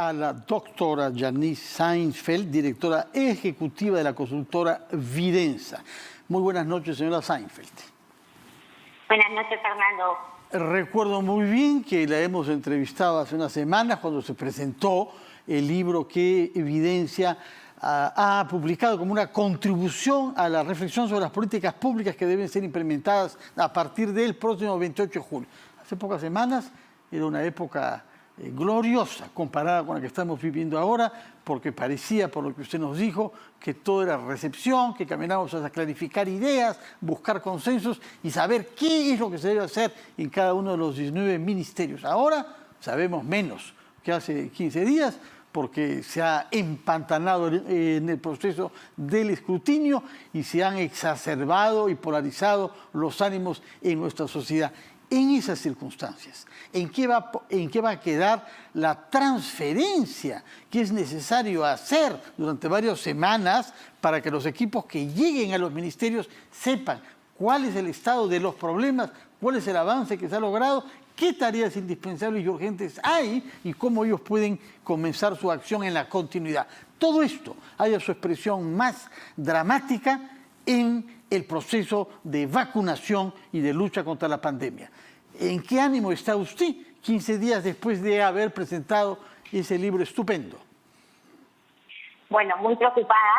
a la doctora Janice Seinfeld, directora ejecutiva de la consultora Vidensa. Muy buenas noches, señora Seinfeld. Buenas noches, Fernando. Recuerdo muy bien que la hemos entrevistado hace unas semanas cuando se presentó el libro que Vidensa ha publicado como una contribución a la reflexión sobre las políticas públicas que deben ser implementadas a partir del próximo 28 de julio. Hace pocas semanas era una época gloriosa comparada con la que estamos viviendo ahora, porque parecía, por lo que usted nos dijo, que todo era recepción, que caminábamos a clarificar ideas, buscar consensos y saber qué es lo que se debe hacer en cada uno de los 19 ministerios. Ahora sabemos menos que hace 15 días, porque se ha empantanado en el proceso del escrutinio y se han exacerbado y polarizado los ánimos en nuestra sociedad. En esas circunstancias, ¿en qué va a quedar la transferencia que es necesario hacer durante varias semanas para que los equipos que lleguen a los ministerios sepan cuál es el estado de los problemas, cuál es el avance que se ha logrado, qué tareas indispensables y urgentes hay y cómo ellos pueden comenzar su acción en la continuidad? Todo esto haya su expresión más dramática en el proceso de vacunación y de lucha contra la pandemia. ¿En qué ánimo está usted 15 días después de haber presentado ese libro estupendo? Bueno, muy preocupada.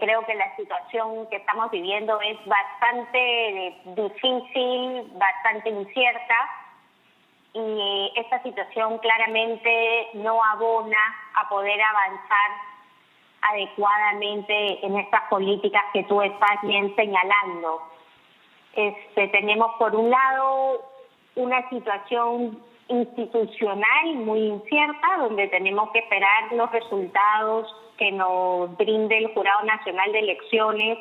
Creo que la situación que estamos viviendo es bastante difícil, bastante incierta, y esta situación claramente no abona a poder avanzar adecuadamente en estas políticas que tú estás bien señalando. Tenemos por un lado una situación institucional muy incierta, donde tenemos que esperar los resultados que nos brinde el Jurado Nacional de Elecciones,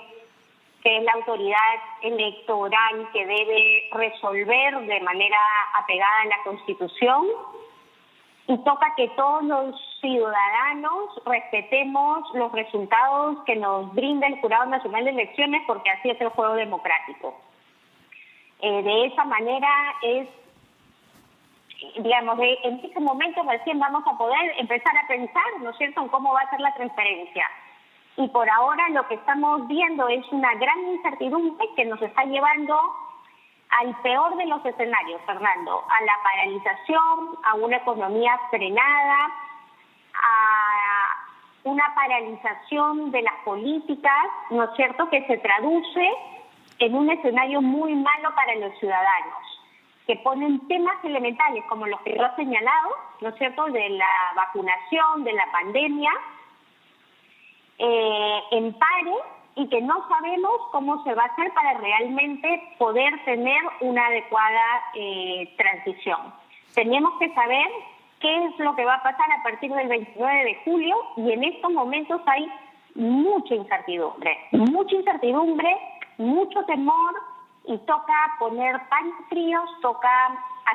que es la autoridad electoral que debe resolver de manera apegada a la Constitución. Y toca que todos los ciudadanos respetemos los resultados que nos brinda el Jurado Nacional de Elecciones, porque así es el juego democrático. De esa manera en este momento recién vamos a poder empezar a pensar, ¿no es cierto?, en cómo va a ser la transferencia. Y por ahora lo que estamos viendo es una gran incertidumbre que nos está llevando al peor de los escenarios, Fernando, a la paralización, a una economía frenada, a una paralización de las políticas, ¿no es cierto?, que se traduce en un escenario muy malo para los ciudadanos, que ponen temas elementales como los que yo he señalado, ¿no es cierto?, de la vacunación, de la pandemia, en pare, y que no sabemos cómo se va a hacer para realmente poder tener una adecuada transición. Tenemos que saber qué es lo que va a pasar a partir del 29 de julio, y en estos momentos hay mucha incertidumbre, mucho temor, y toca poner paños fríos, toca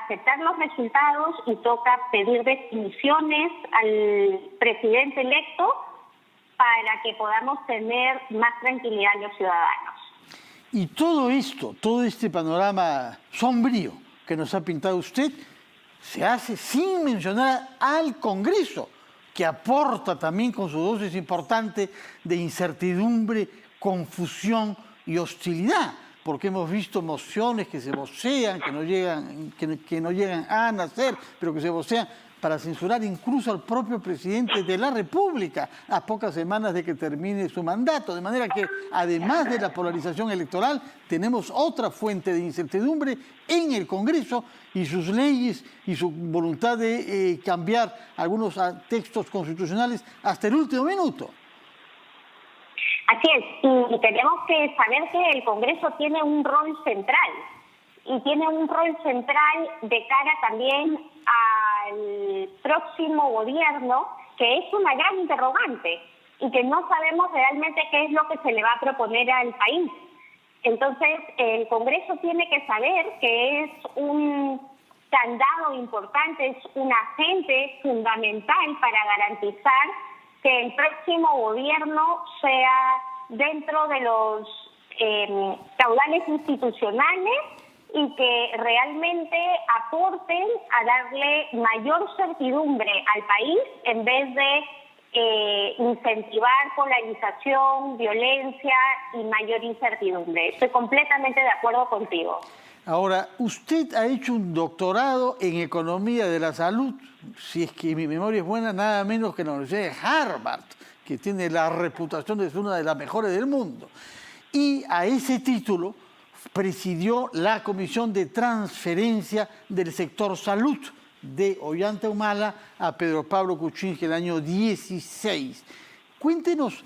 aceptar los resultados y toca pedir definiciones al presidente electo para que podamos tener más tranquilidad los ciudadanos. Y todo esto, todo este panorama sombrío que nos ha pintado usted, se hace sin mencionar al Congreso, que aporta también con su dosis importante de incertidumbre, confusión y hostilidad, porque hemos visto mociones que se vocean, que no llegan a nacer, pero que se vocean para censurar incluso al propio presidente de la República a pocas semanas de que termine su mandato. De manera que, además de la polarización electoral, tenemos otra fuente de incertidumbre en el Congreso y sus leyes y su voluntad de cambiar algunos textos constitucionales hasta el último minuto. Así es, y tenemos que saber que el Congreso tiene un rol central, y tiene un rol central de cara también al próximo gobierno, que es una gran interrogante, y que no sabemos realmente qué es lo que se le va a proponer al país. Entonces, el Congreso tiene que saber que es un candado importante, es un agente fundamental para garantizar que el próximo gobierno sea dentro de los caudales institucionales y que realmente aporten a darle mayor certidumbre al país en vez de incentivar polarización, violencia y mayor incertidumbre. Estoy completamente de acuerdo contigo. Ahora, usted ha hecho un doctorado en Economía de la Salud, si es que mi memoria es buena, nada menos que en la Universidad de Harvard, que tiene la reputación de ser una de las mejores del mundo. Y a ese título presidió la Comisión de Transferencia del Sector Salud de Ollanta Humala a Pedro Pablo Kuczynski el año 16. Cuéntenos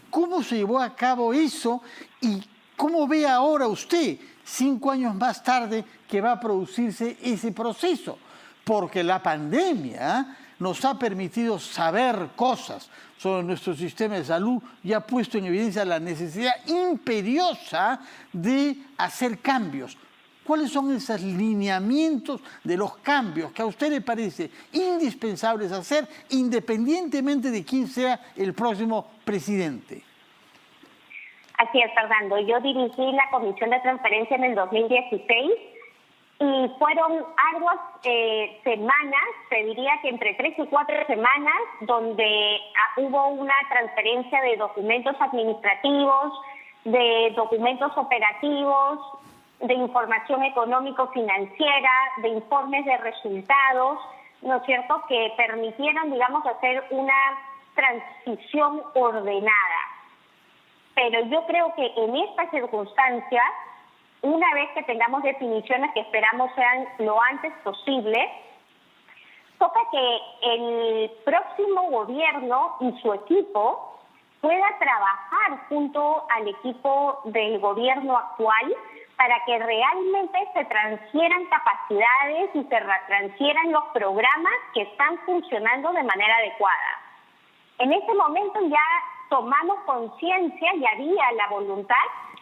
cómo se llevó a cabo eso y cómo ve ahora usted, 5 años más tarde, que va a producirse ese proceso. Porque la pandemia nos ha permitido saber cosas sobre nuestro sistema de salud y ha puesto en evidencia la necesidad imperiosa de hacer cambios. ¿Cuáles son esos lineamientos de los cambios que a usted le parece indispensables hacer independientemente de quién sea el próximo presidente? Así es, Fernando. Yo dirigí la Comisión de Transferencia en el 2016 y fueron arduas semanas, te diría que entre 3 y 4 semanas, donde hubo una transferencia de documentos administrativos, de documentos operativos, de información económico-financiera, de informes de resultados, ¿no es cierto?, que permitieron, digamos, hacer una transición ordenada. Pero yo creo que en estas circunstancias, una vez que tengamos definiciones que esperamos sean lo antes posible, toca que el próximo gobierno y su equipo pueda trabajar junto al equipo del gobierno actual para que realmente se transfieran capacidades y se transfieran los programas que están funcionando de manera adecuada. En ese momento ya tomamos conciencia y había la voluntad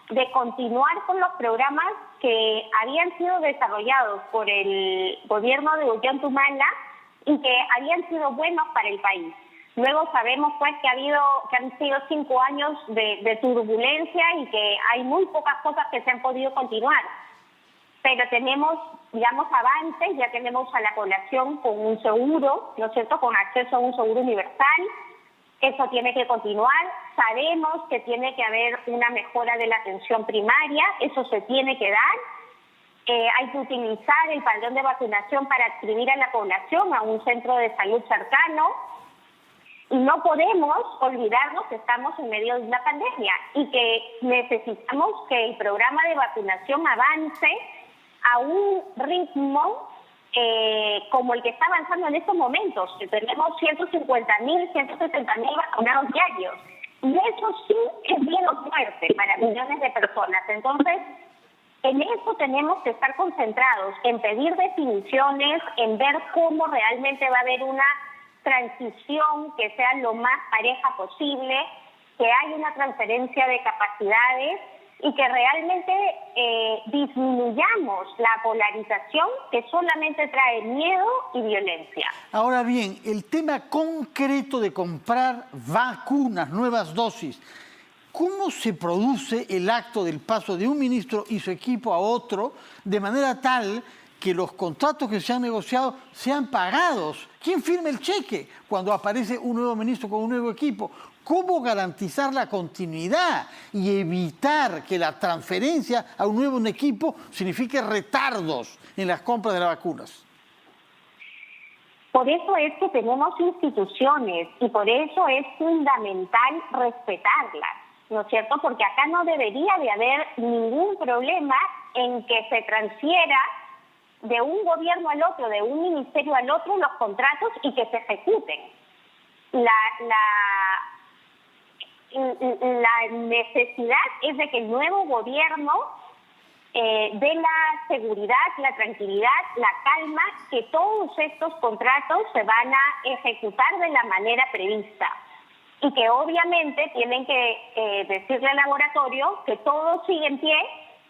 de continuar con los programas que habían sido desarrollados por el gobierno de Ollanta Humala y que habían sido buenos para el país. Luego sabemos pues que han sido 5 años de turbulencia y que hay muy pocas cosas que se han podido continuar. Pero tenemos, digamos, avances, ya tenemos a la población con un seguro, ¿no es cierto?, con acceso a un seguro universal. Eso tiene que continuar. Sabemos que tiene que haber una mejora de la atención primaria, eso se tiene que dar. Hay que utilizar el padrón de vacunación para adscribir a la población a un centro de salud cercano. Y no podemos olvidarnos que estamos en medio de una pandemia y que necesitamos que el programa de vacunación avance a un ritmo como el que está avanzando en estos momentos. Tenemos 150.000, 160.000 vacunados diarios. Y eso sí es bien o muerte para millones de personas. Entonces, en eso tenemos que estar concentrados, en pedir definiciones, en ver cómo realmente va a haber una transición que sea lo más pareja posible, que haya una transferencia de capacidades y que realmente disminuyamos la polarización que solamente trae miedo y violencia. Ahora bien, el tema concreto de comprar vacunas, nuevas dosis, ¿cómo se produce el acto del paso de un ministro y su equipo a otro de manera tal que los contratos que se han negociado sean pagados? ¿Quién firma el cheque cuando aparece un nuevo ministro con un nuevo equipo? ¿Cómo garantizar la continuidad y evitar que la transferencia a un nuevo equipo signifique retardos en las compras de las vacunas? Por eso es que tenemos instituciones y por eso es fundamental respetarlas, ¿no es cierto? Porque acá no debería de haber ningún problema en que se transfiera de un gobierno al otro, de un ministerio al otro, los contratos y que se ejecuten. La necesidad es de que el nuevo gobierno dé la seguridad, la tranquilidad, la calma, que todos estos contratos se van a ejecutar de la manera prevista y que obviamente tienen que decirle al laboratorio que todo sigue en pie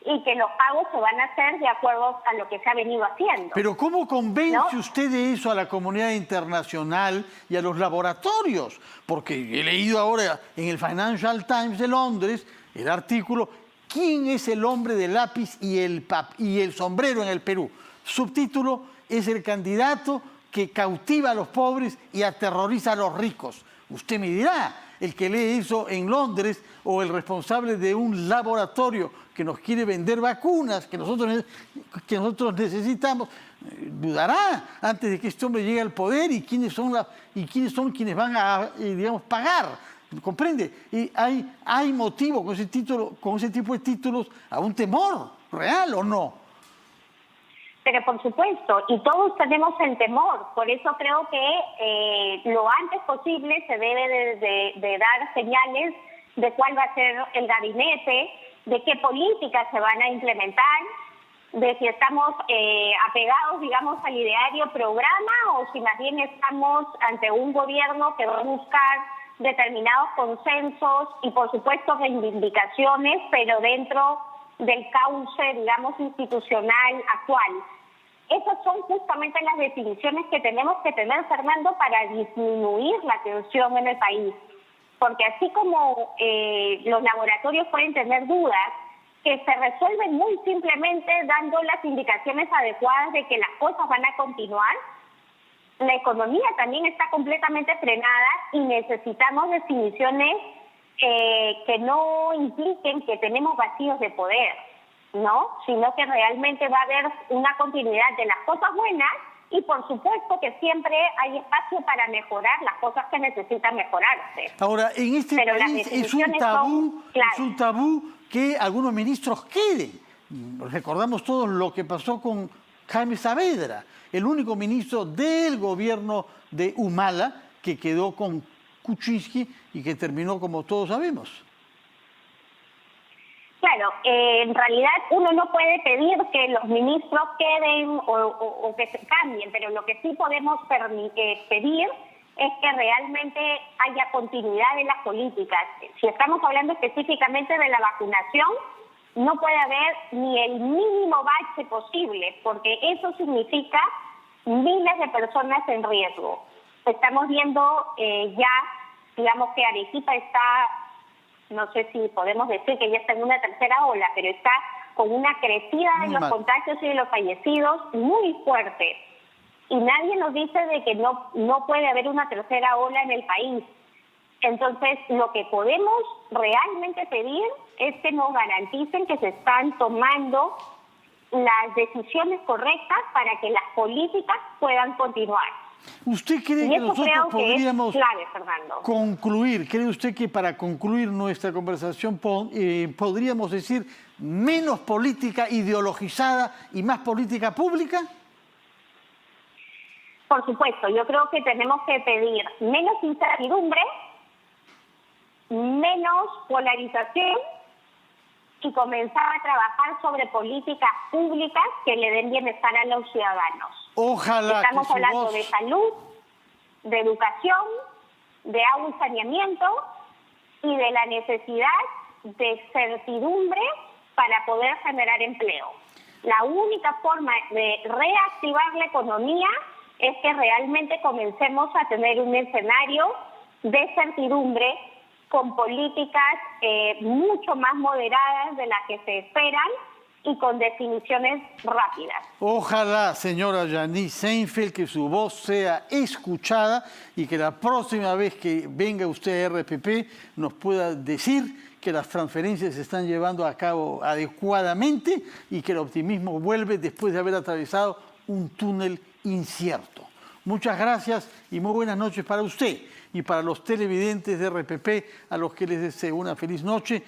y que los pagos se van a hacer de acuerdo a lo que se ha venido haciendo. Pero ¿cómo convence usted de eso a la comunidad internacional y a los laboratorios? Porque he leído ahora en el Financial Times de Londres el artículo ¿Quién es el hombre de lápiz y el sombrero en el Perú? Subtítulo: es el candidato que cautiva a los pobres y aterroriza a los ricos. Usted me dirá, el que lee eso en Londres o el responsable de un laboratorio que nos quiere vender vacunas que nosotros necesitamos, dudará antes de que este hombre llegue al poder y quiénes son quienes van a, digamos, pagar. ¿Comprende? Y hay motivo con ese tipo de títulos a un temor real, ¿o no? Pero por supuesto, y todos tenemos el temor, por eso creo que lo antes posible se debe de dar señales de cuál va a ser el gabinete, de qué políticas se van a implementar, de si estamos apegados, digamos, al ideario programa o si más bien estamos ante un gobierno que va a buscar determinados consensos y, por supuesto, reivindicaciones, pero dentro del cauce, digamos, institucional actual. Esas son justamente las definiciones que tenemos que tener, Fernando, para disminuir la tensión en el país. Porque así como los laboratorios pueden tener dudas, que se resuelven muy simplemente dando las indicaciones adecuadas de que las cosas van a continuar, la economía también está completamente frenada y necesitamos definiciones que no impliquen que tenemos vacíos de poder, ¿no? Sino que realmente va a haber una continuidad de las cosas buenas y por supuesto que siempre hay espacio para mejorar las cosas que necesitan mejorarse. Ahora, en este país es un tabú que algunos ministros queden. Recordamos todos lo que pasó con Jaime Saavedra, el único ministro del gobierno de Humala que quedó con Kuczynski y que terminó como todos sabemos. Claro, en realidad uno no puede pedir que los ministros queden o que se cambien, pero lo que sí podemos pedir es que realmente haya continuidad en las políticas. Si estamos hablando específicamente de la vacunación, no puede haber ni el mínimo bache posible, porque eso significa miles de personas en riesgo. Estamos viendo ya, digamos que Arequipa está, no sé si podemos decir que ya está en una tercera ola, pero está con una crecida en los contagios y de los fallecidos muy fuerte. Y nadie nos dice de que no puede haber una tercera ola en el país. Entonces, lo que podemos realmente pedir es que nos garanticen que se están tomando las decisiones correctas para que las políticas puedan continuar. ¿Usted cree que nosotros podríamos concluir? ¿Cree usted que para concluir nuestra conversación podríamos decir menos política ideologizada y más política pública? Por supuesto, yo creo que tenemos que pedir menos incertidumbre, menos polarización y comenzar a trabajar sobre políticas públicas que le den bienestar a los ciudadanos. Ojalá. Estamos hablando de salud, de educación, de agua y saneamiento y de la necesidad de certidumbre para poder generar empleo. La única forma de reactivar la economía es que realmente comencemos a tener un escenario de certidumbre con políticas mucho más moderadas de las que se esperan y con definiciones rápidas. Ojalá, señora Yanice Seinfeld, que su voz sea escuchada y que la próxima vez que venga usted a RPP nos pueda decir que las transferencias se están llevando a cabo adecuadamente y que el optimismo vuelve después de haber atravesado un túnel incierto. Muchas gracias y muy buenas noches para usted y para los televidentes de RPP, a los que les deseo una feliz noche.